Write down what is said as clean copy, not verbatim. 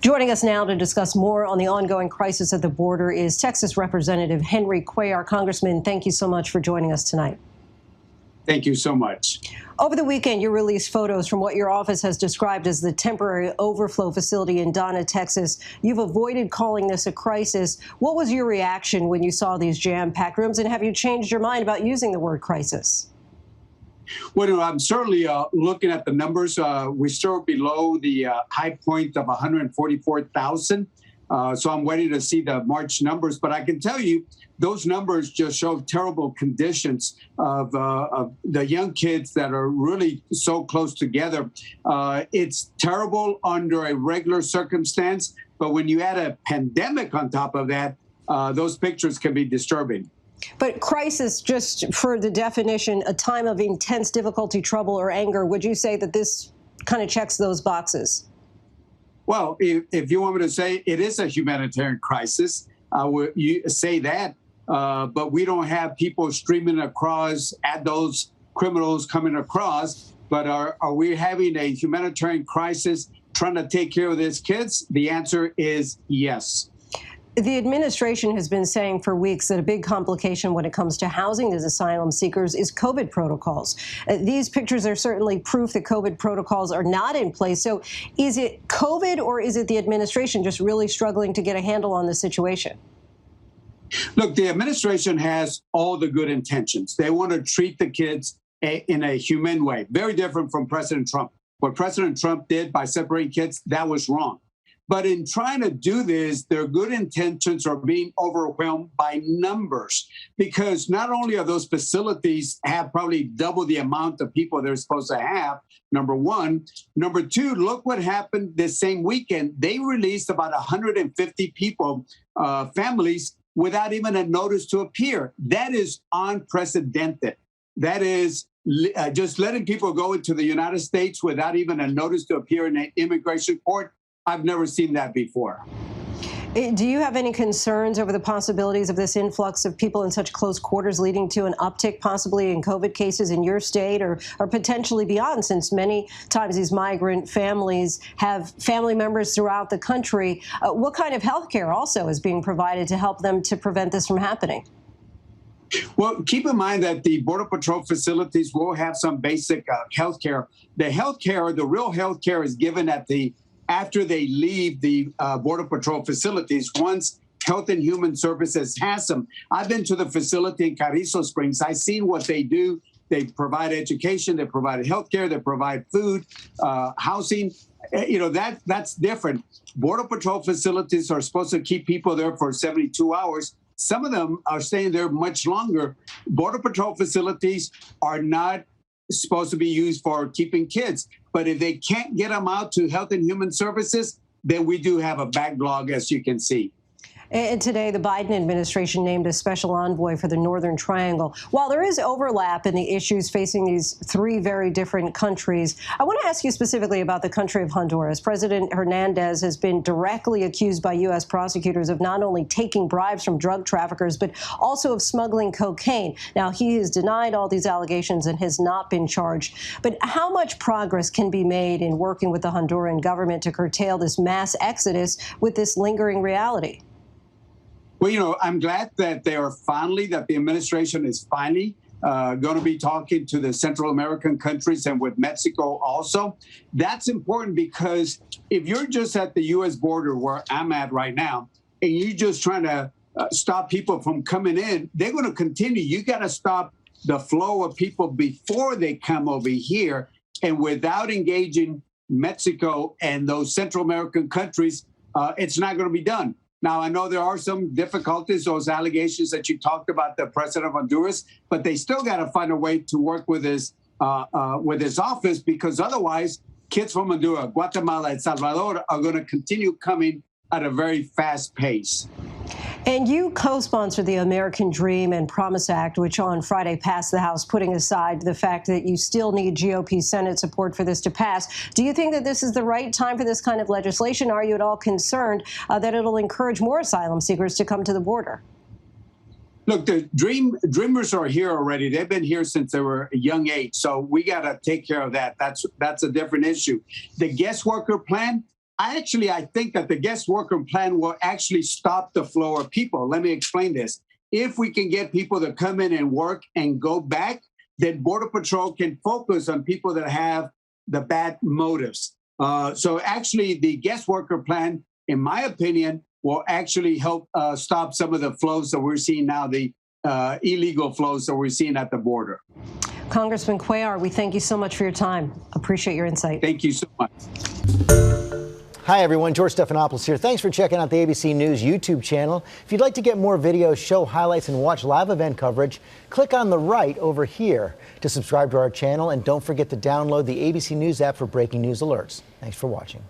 Joining us now to discuss more on the ongoing crisis at the border is Texas Representative Henry Cuellar. Congressman, thank you so much for joining us tonight. Thank you so much. Over the weekend, you released photos from what your office has described as the temporary overflow facility in Donna, Texas. You've avoided calling this a crisis. What was your reaction when you saw these jam-packed rooms, and have you changed your mind about using the word crisis? Well, I'm certainly looking at the numbers. We're still below the high point of 144,000. So I'm waiting to see the March numbers. But I can tell you, those numbers just show terrible conditions of the young kids that are really so close together. It's terrible under a regular circumstance. But when you add a pandemic on top of that, those pictures can be disturbing. But crisis, just for the definition, a time of intense difficulty, trouble, or anger, would you say that this kind of checks those boxes? Well, if you want me to say it is a humanitarian crisis, I would say that. But we don't have people streaming across at those criminals coming across. But are we having a humanitarian crisis trying to take care of these kids? The answer is yes. The administration has been saying for weeks that a big complication when it comes to housing these asylum seekers is COVID protocols. These pictures are certainly proof that COVID protocols are not in place. So is it COVID, or is it the administration just really struggling to get a handle on the situation? Look, the administration has all the good intentions. They want to treat the kids in a humane way, very different from President Trump. What President Trump did by separating kids, that was wrong. But in trying to do this, their good intentions are being overwhelmed by numbers, because not only are those facilities have probably double the amount of people they're supposed to have, number one. Number two, look what happened this same weekend. They released about 150 people, families, without even a notice to appear. That is unprecedented. That is just letting people go into the United States without even a notice to appear in an immigration court. I've never seen that before. Do you have any concerns over the possibilities of this influx of people in such close quarters leading to an uptick possibly in COVID cases in your state or potentially beyond, since many times these migrant families have family members throughout the country? What kind of health care also is being provided to help them to prevent this from happening? Well, keep in mind that the Border Patrol facilities will have some basic health care. The health care, the real health care, is given after they leave the Border Patrol facilities, once Health and Human Services has them. I've been to the facility in Carrizo Springs. I've seen what they do. They provide education, they provide health care, they provide food, housing. That's different. Border Patrol facilities are supposed to keep people there for 72 hours. Some of them are staying there much longer. Border Patrol facilities are not supposed to be used for keeping kids. But if they can't get them out to Health and Human Services, then we do have a backlog, as you can see. And today, the Biden administration named a special envoy for the Northern Triangle. While there is overlap in the issues facing these three very different countries, I want to ask you specifically about the country of Honduras. President Hernandez has been directly accused by U.S. prosecutors of not only taking bribes from drug traffickers, but also of smuggling cocaine. Now, he has denied all these allegations and has not been charged. But how much progress can be made in working with the Honduran government to curtail this mass exodus with this lingering reality? Well, I'm glad that the administration is finally going to be talking to the Central American countries and with Mexico also. That's important, because if you're just at the U.S. border where I'm at right now, and you're just trying to stop people from coming in, they're going to continue. You got to stop the flow of people before they come over here. And without engaging Mexico and those Central American countries, it's not going to be done. Now, I know there are some difficulties, those allegations that you talked about, the president of Honduras, but they still got to find a way to work with his office, because otherwise kids from Honduras, Guatemala, El Salvador are going to continue coming at a very fast pace. And you co-sponsored the American Dream and Promise Act, which on Friday passed the House, putting aside the fact that you still need GOP Senate support for this to pass. Do you think that this is the right time for this kind of legislation? Are you at all concerned that it'll encourage more asylum seekers to come to the border? Look, the dreamers are here already. They've been here since they were a young age. So we got to take care of that. That's a different issue. The guest worker plan, I think that the guest worker plan will actually stop the flow of people. Let me explain this. If we can get people to come in and work and go back, then Border Patrol can focus on people that have the bad motives. So actually, the guest worker plan, in my opinion, will actually help stop some of the flows that we're seeing now, the illegal flows that we're seeing at the border. Congressman Cuellar, we thank you so much for your time. Appreciate your insight. Thank you so much. Hi, everyone. George Stephanopoulos here. Thanks for checking out the ABC News YouTube channel. If you'd like to get more videos, show highlights, and watch live event coverage, click on the right over here to subscribe to our channel. And don't forget to download the ABC News app for breaking news alerts. Thanks for watching.